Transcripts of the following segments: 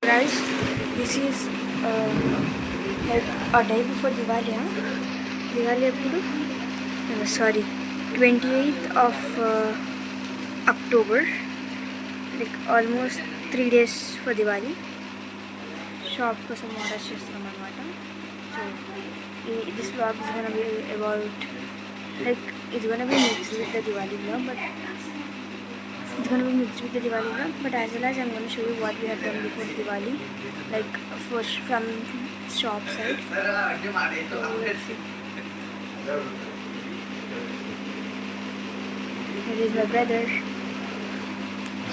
Guys, this is like a day before Diwali. Diwali appudu sorry, 28th of October. Like almost 3 days for Diwali. Shop kosam order chestunam anamata. So this vlog is gonna be about, like, it's gonna be mixed with the Diwali vlog, but as well as I'm going to show you what we have done before Diwali, like first from shop side. So let's see. Here is my brother.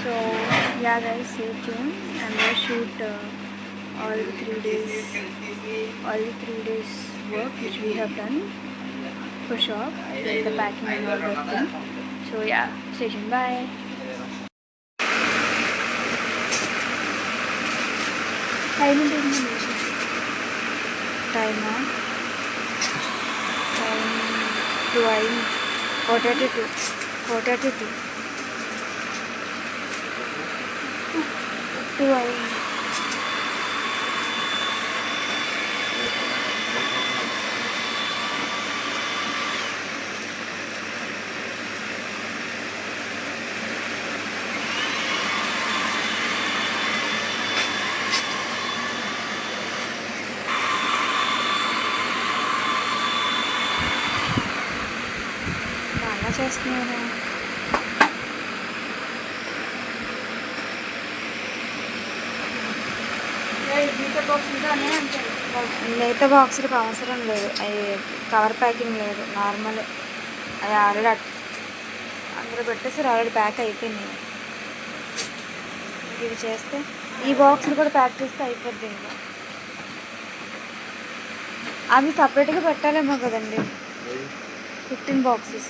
So yeah guys, stay tuned. I'm going to shoot all the 3 days work which we have done for shop, like the packing and all that thing. So yeah, stay tuned. Bye. Time and information. Time 2 quarter to 2 బాగా చేస్తున్నారు. లేత బాక్సులకు అవసరం లేదు, అవి cover packing లేదు, normal. అది already అందులో పెట్టేసారు, ఆల్రెడీ ప్యాక్ అయిపోయింది. ఇవి చేస్తే ఈ బాక్సులు కూడా ప్యాక్ చేస్తే అయిపోద్ది. ఇంకా అవి సపరేట్గా పెట్టాలేమో కదండి, 15 బాక్సెస్.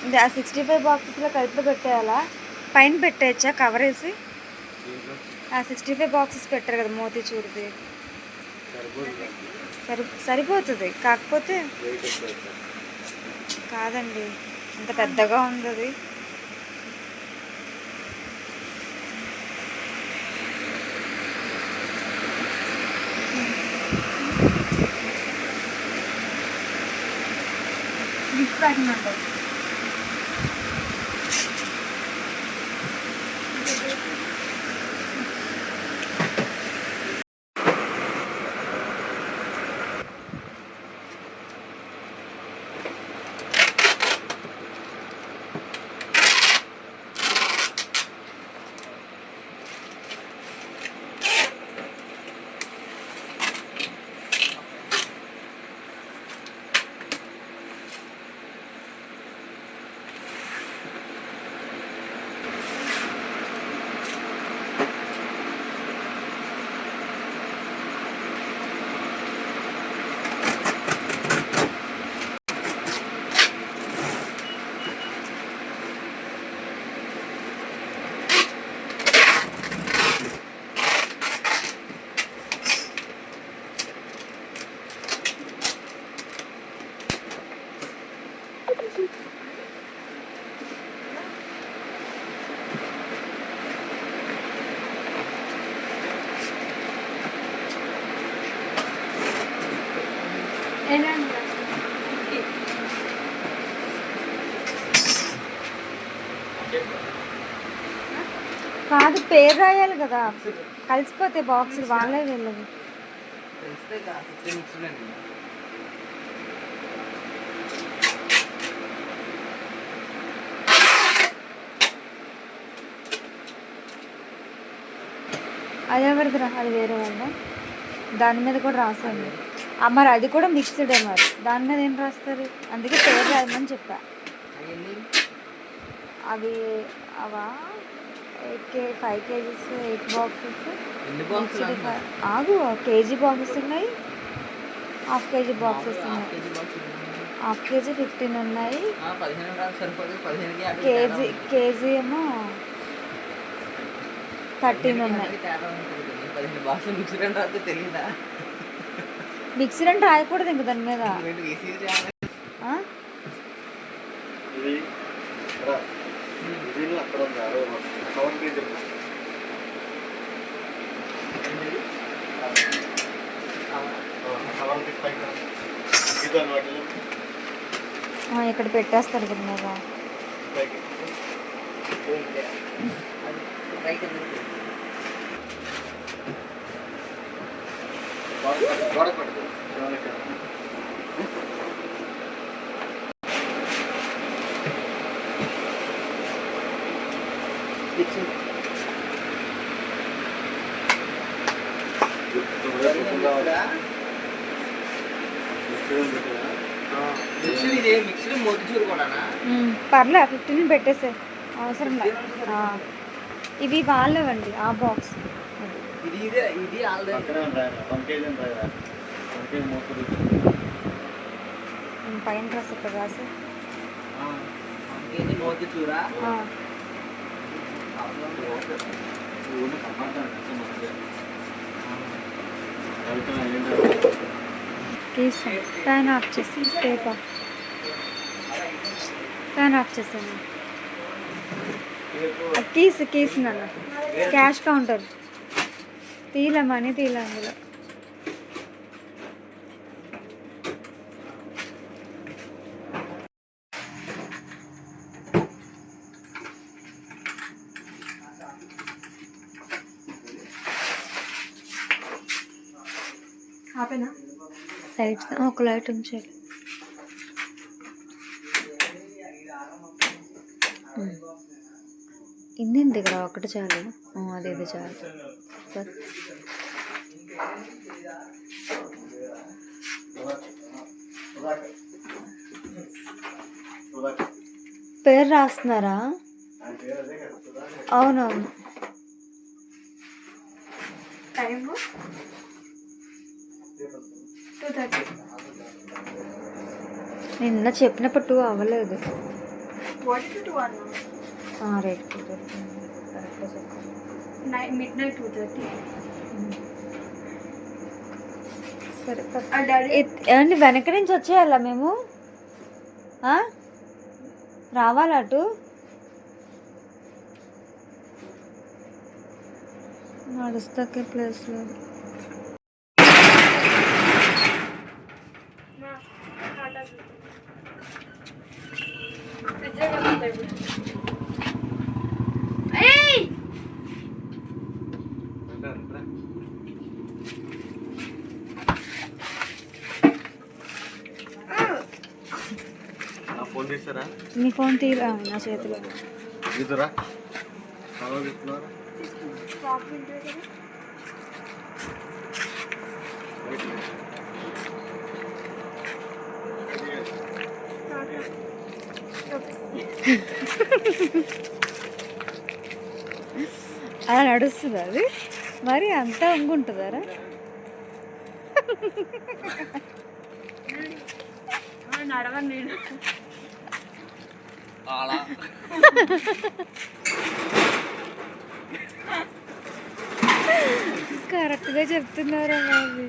ఇది ఆ 65 బాక్సెస్లో కలిపి పెట్టేయాలా? పైన పెట్టేయచ్చా కవర్ వేసి? ఆ 65 బాక్సెస్ పెట్టారు కదా మోతీచూర్ది, సరిపోతుంది. కాకపోతే కాదండి, అంత పెద్దగా ఉంది అది. గిఫ్ట్ ప్యాకింగ్ అంటారు. కాదు, పేరు రాయాలి కదా, కలిసిపోతే బాక్సులు వాళ్ళే వెళ్ళదు. అదెవరిదిరా? అది వేరే వాళ్ళ, దాని మీద కూడా రాసాను. మరి అది కూడా మిక్స్డే, మరి దాని మీద ఏం రాస్తారు? అందుకే పేరు రాయమని చెప్పా. అవి అవా 5 kgs 8 బాక్సెస్. ఆగు, కేజీ బాక్సెస్ ఉన్నాయి, హాఫ్ కేజీ బాక్సెస్ ఉన్నాయి. హాఫ్ కేజీ 15 ఉన్నాయి, కేజీ ఏమో 13 ఉన్నాయి. మిక్సర్ అంటే రాయకూడదు ఇంక దాని మీద. ఇక్కడ పెట్టేస్తారు కదా మీద. పర్లే 15 పెట్టేసే అవసరం లేదు. ఇవి వాళ్ళవండి ఆ బాక్స్. పైన డ్రెస్ ఇక్కడ రాసి తీసాను. ఫ్యాన్ ఆఫ్ చేసి పేపర్ ఫ్యాన్ ఆఫ్ చేసాను. కేసు నాన్న క్యాష్ కౌంటర్ తీల మనీ తీల అందులో. లైట్స్ ఒక లైట్ ఉంచాలి. ఇన్ని దగ్గర ఒకటి చాలు. అదేదో చాలు. పేరు రాస్తున్నారా? అవునవును. టైము 2:30. నిన్న చెప్పినప్పుడు 2 అవ్వలేదు. రేట్ కరెక్ట్గా చెప్పాలి. మిడ్నైట్ 2:30. సరే ఏమండి వెనక నుంచి వచ్చేయాలా మేము? రావాలా అటు? నడుస్తాకే ప్లేస్ లేదు. మీ ఫోన్ తీరా నా చేతిలో. అలా నడుస్తుంది అది మరి అంతా ఉంగుంటుందారా? నడవను నేను. కరెక్ట్గా చెప్తున్నారా బాబు?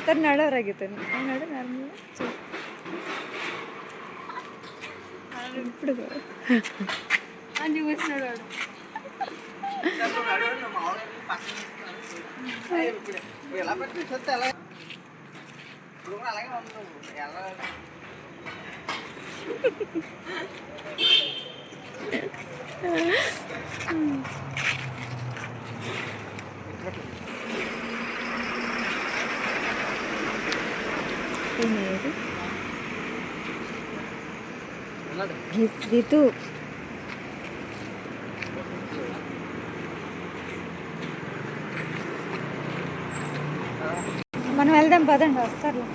తను నడవరాగితాను నడు నార్మల్గా ఇప్పుడు చూస్తున్నాడు. గీతు మనం వెళ్దాం పదండి. వస్తారులే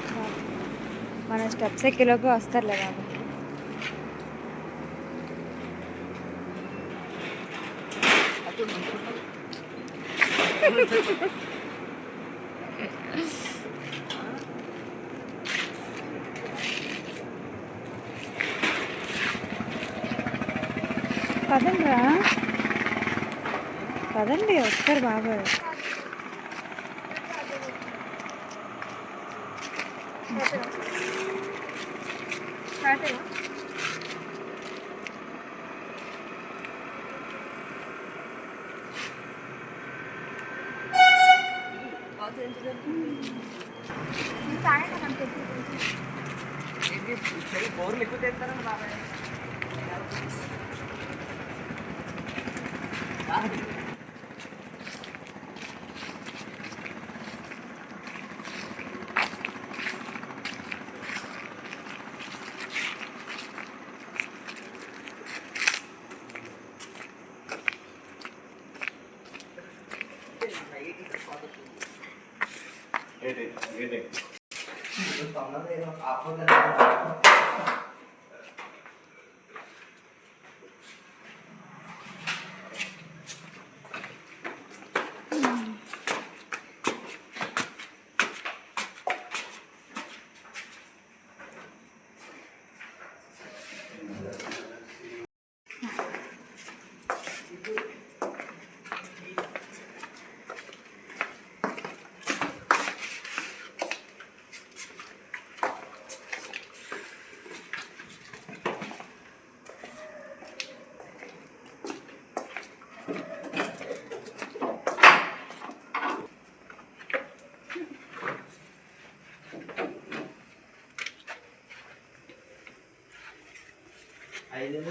మన స్టెప్స్ ఎక్కేలోపు వస్తారులే కాబట్టి. పదండి పదండి వస్తారు బాబాయ్. బోర్లు ఎక్కువ తెస్తారని బాగా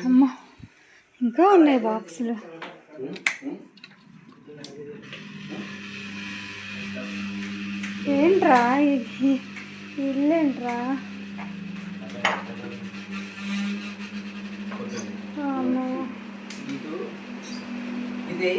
అమ్మ ఇంకా ఉన్నాయి బాక్సులు. ఏంట్రా ఇల్లేంట్రా? అమ్మో ఇది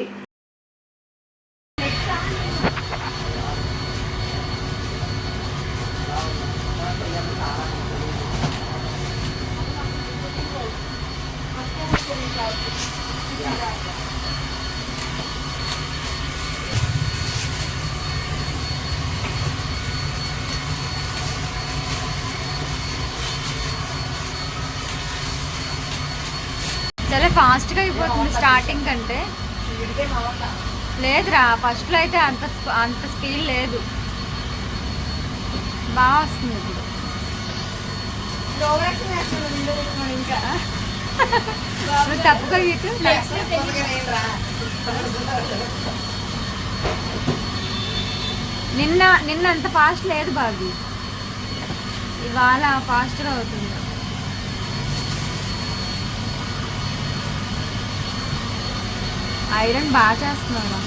చాలా ఫాస్ట్గా అయిపోతుంది స్టార్టింగ్ కంటే. లేదురా ఫస్ట్లో అయితే అంత స్పీడ్ లేదు, బాగా వస్తుంది ఇప్పుడు. ఇంకా తప్పుగా నిన్న అంత ఫాస్ట్ లేదు బాబీ, ఇవాళ ఫాస్ట్గా అవుతుంది. ఐరన్ బాగా చేస్తున్నారా?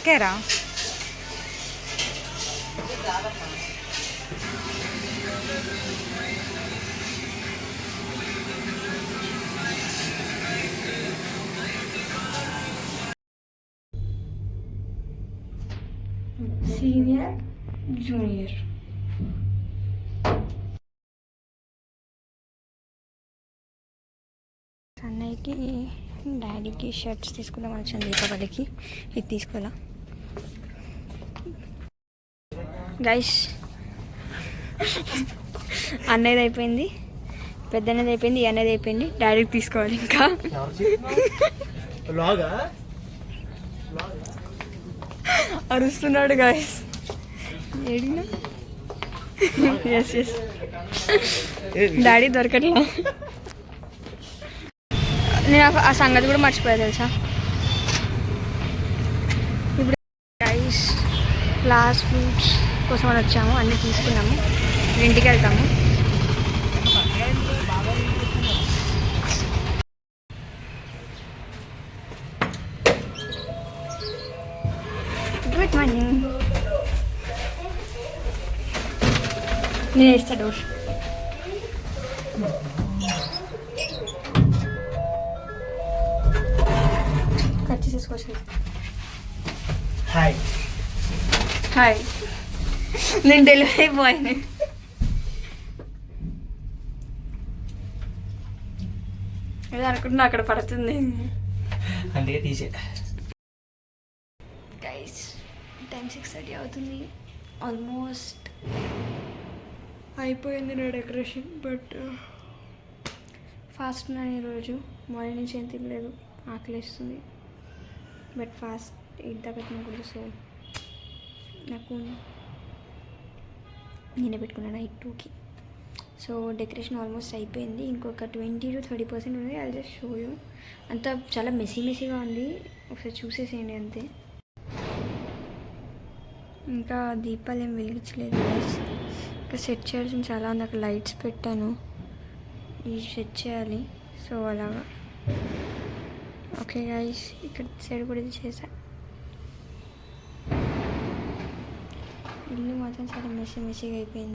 ఓకేరా సీనియర్ జూనియర్ అన్నయ్యకి డాడీకి షర్ట్స్ తీసుకుందాం వచ్చింది దీపావళికి. ఇది తీసుకోవాలా గైస్? అన్నయ్యది అయిపోయింది, పెద్దన్నది అయిపోయింది, ఈ అన్నది అయిపోయింది. డాడీకి తీసుకోవాలి ఇంకా. అరుస్తున్నాడు గైస్. ఏడినా ఎస్ ఎస్ డాడీ దొరకట్లా. నేను ఆ సంగతి కూడా మర్చిపోయా తెలుసా. ఇప్పుడు గైస్ ఫ్లాస్ ఫ్రూట్స్ కోసం అని వచ్చాము, అన్నీ తీసుకున్నాము, ఇంటికి వెళ్తాము. Good morning. నేను వేస్తా డోర్. కట్ చేసేసుకోవచ్చు. హాయ్ హాయ్, నేను డెలివరీ బాయ్ని. ఏదో అనుకుంటున్నా అక్కడ పడుతుంది అందుకే తీసే. గైస్ టైం 6:30 అవుతుంది. ఆల్మోస్ట్ అయిపోయింది నా డెకరేషన్, బట్ ఫాస్ట్ ఉన్నాను ఈరోజు. మార్నింగ్ నుంచి ఏం తినలేదు, ఆకలిస్తుంది. బట్ ఫాస్ట్ 8 దాకా తినకూడదు. సో నాకు నేనే పెట్టుకున్నాను నైట్ 2కి. సో డెకరేషన్ ఆల్మోస్ట్ అయిపోయింది. ఇంకొక 20 to 30% ఉంది. I just show you. అంతా చాలా మెస్సీగా ఉంది, ఒకసారి చూసేసేయండి అంతే. ఇంకా దీపాలు ఏం వెలిగించలేదు. ఇంకా సెట్ చేయాల్సిన చాలా ఉంది. అక్కడ లైట్స్ పెట్టాను, ఇవి సెట్ చేయాలి. సో అలాగా. ఓకే గైస్, ఇక్కడ సైడ్ కూడా ఇది చేసా. ఇల్లు మాత్రం చాలా మెస్సీగా అయిపోయింది.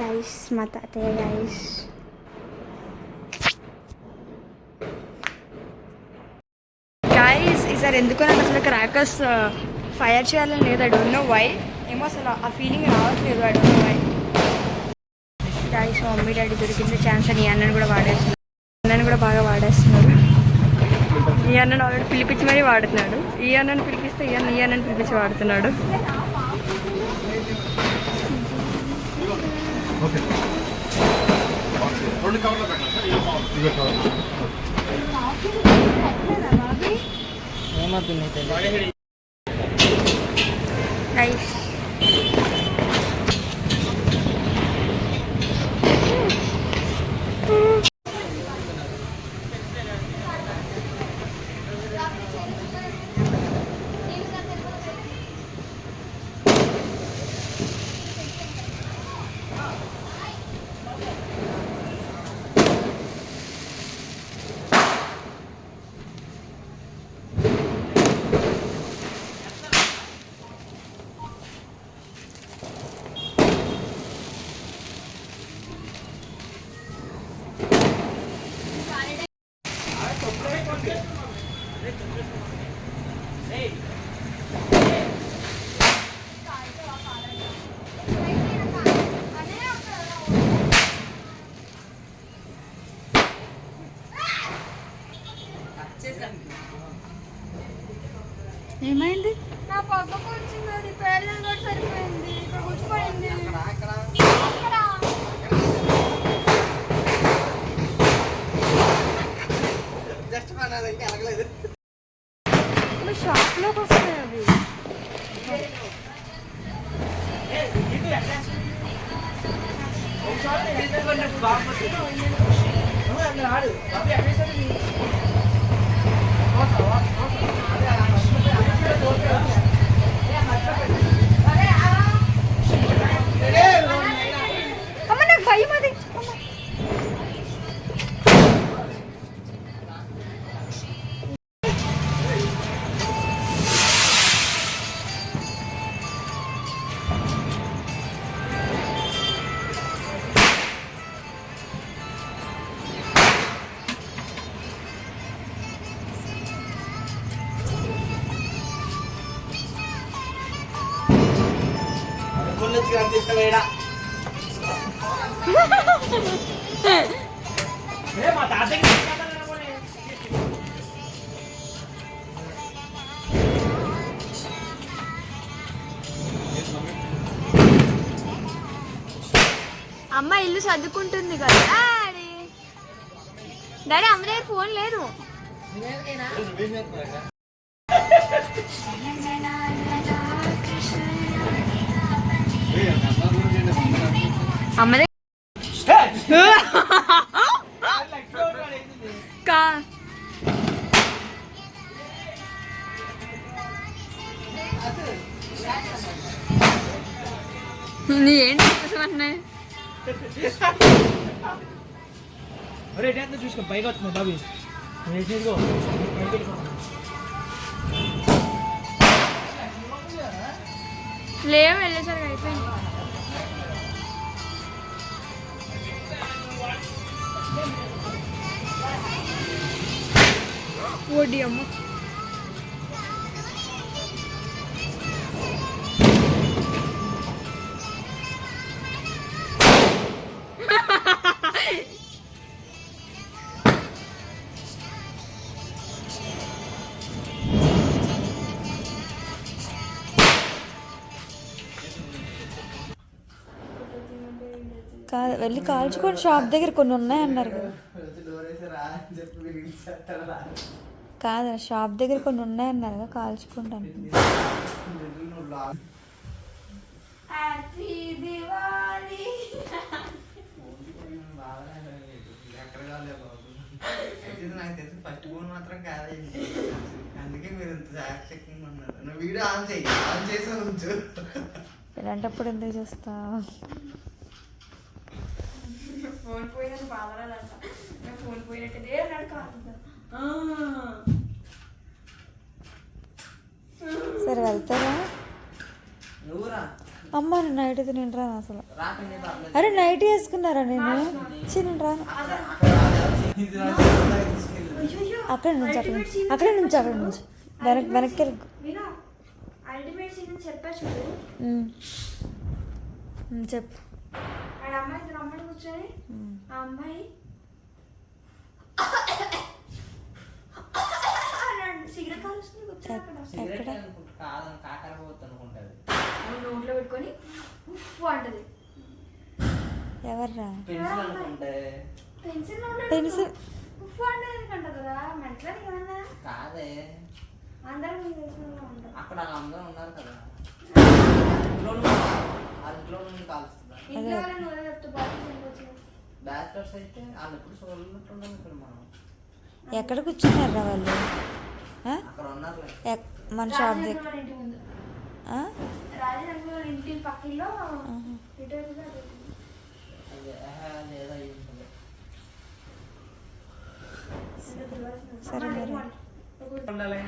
గైస్ మా తాతయ్య గైస్. గైస్ ఈసారి ఎందుకో నాకు అసలు క్రాకర్స్ ఫైర్ చేయాలని లేదు. I don't know why. ఏమో అసలు ఆ ఫీలింగ్ రావట్లేదు. I don't know why. Guys మా మమ్మీ డాడీ దొరికింది ఛాన్స్ అని ఈ అన్నను కూడా వాడేస్తున్నారు. అన్నను కూడా బాగా వాడేస్తున్నారు. ఈ అన్నను ఆల్రెడీ పిలిపించి మరీ వాడుతున్నాడు. ఈ అన్నను పిలిపిస్తే ఈ అన్నను పిలిపించి వాడుతున్నాడు. నైస్. ఏమైంది? నా పక్కకు వచ్చింది, అది పేర్లు కూడా సరిపోయింది. ఇక్కడ కూర్చిపోయింది. షాప్లోకి వస్తాయి అవి. అమ్మ నాకు భయం అది. అమ్మ ఇల్లు సర్దుకుంటుంది కదా డాడీ. డాడీ అమ్మ దగ్గర ఫోన్ లేదు. అమ్మ దగ్గర నీ ఏంటి అన్నాయి. చూసుకో పైకి వస్తుంది బాబీ. లేవు వెళ్ళేసరికి అయిపోయింది. ఓడి అమ్మ. కాదు వెళ్ళి కాల్చుకోండి, షాప్ దగ్గర కొన్ని ఉన్నాయి అన్నారు కదా. డోర్ వేసి రా అని చెప్పి మీరు ఇచ్చేస్తారు రా. కాదు షాప్ దగ్గర కొన్ని ఉన్నాయి అన్నారు కదా, కాల్చుకుంటాను. నువ్వు లాగ్ హ్యాపీ దివాళీ. ఎక్కడ కాలే బాబు. అయితే ఇది నాకు తెలిసి ఫస్ట్ ఫోన్ మాత్రం కాదండి, అందుకే మీరు ఇంత చాకచక్యంగా ఉన్నారు. నువ్వు వీడియో ఆన్ చేయి, ఆన్ చేసే ఉంచు. ఇలాంటప్పుడు ఎందుకు చేస్తా? ఫోన్ పోయినట్టు బాధరాలంట. నేను ఫోన్ పోయినట్టే అన్నాడు కాదు. సరే వెళ్తారా? నువ్వురా అమ్మ నైట్ అయితే నేను రాను అసలు. రాకండి పర్లేదు. అరే నైట్ వేసుకున్నారా నేను? నేను రాను. అక్కడ నుంచి వెనక్కి విను, అల్టిమేట్ సీన్ చెప్పా చూడు. చెప్పు. ఆడ అమ్మాయి రమ్మని కూర్చొని ఆ అమ్మాయి సిగరెట్ కాలుస్తుంది కూర్చొని అక్కడ కాదని కాకరపోతుంది అనుకుంటుంది. నోట్లో పెట్టుకొని ఉప్పు అంటది. ఎవర్రా? పెన్సిల్ అనుకుంటే పెన్సిల్ నోట్లో పెన్సిల్ ఉప్పు అంటది ఎందుకంట కదా. మెంటల్ ఏమన్నా కాదే, అందరూ మీ దేశంలో ఉంటారు. అక్కడ అందరూ ఉన్నారు కదా, ఇంట్లో నుండి కాలుస్తుందా? ఇంట్లో వాళ్ళని నువ్వే చెప్తూ బాగా బ్యాచిలర్స్ అయితే వాళ్ళు ఎప్పుడు చూడలేట్టున్నాం ఇక్కడ మనం. ఎక్కడ కూర్చున్నారా వాళ్ళు? అక్కడ ఉన్నారు. మన షాప్ దగ్గర. వాళ్ళ ఇంటి ముందు రాజేంద్ర వాళ్ళ ఇంటి పక్కలో ఇటు అదేదో అయ్యి ఉంటుంది. సరే మరి. ఉండాలి.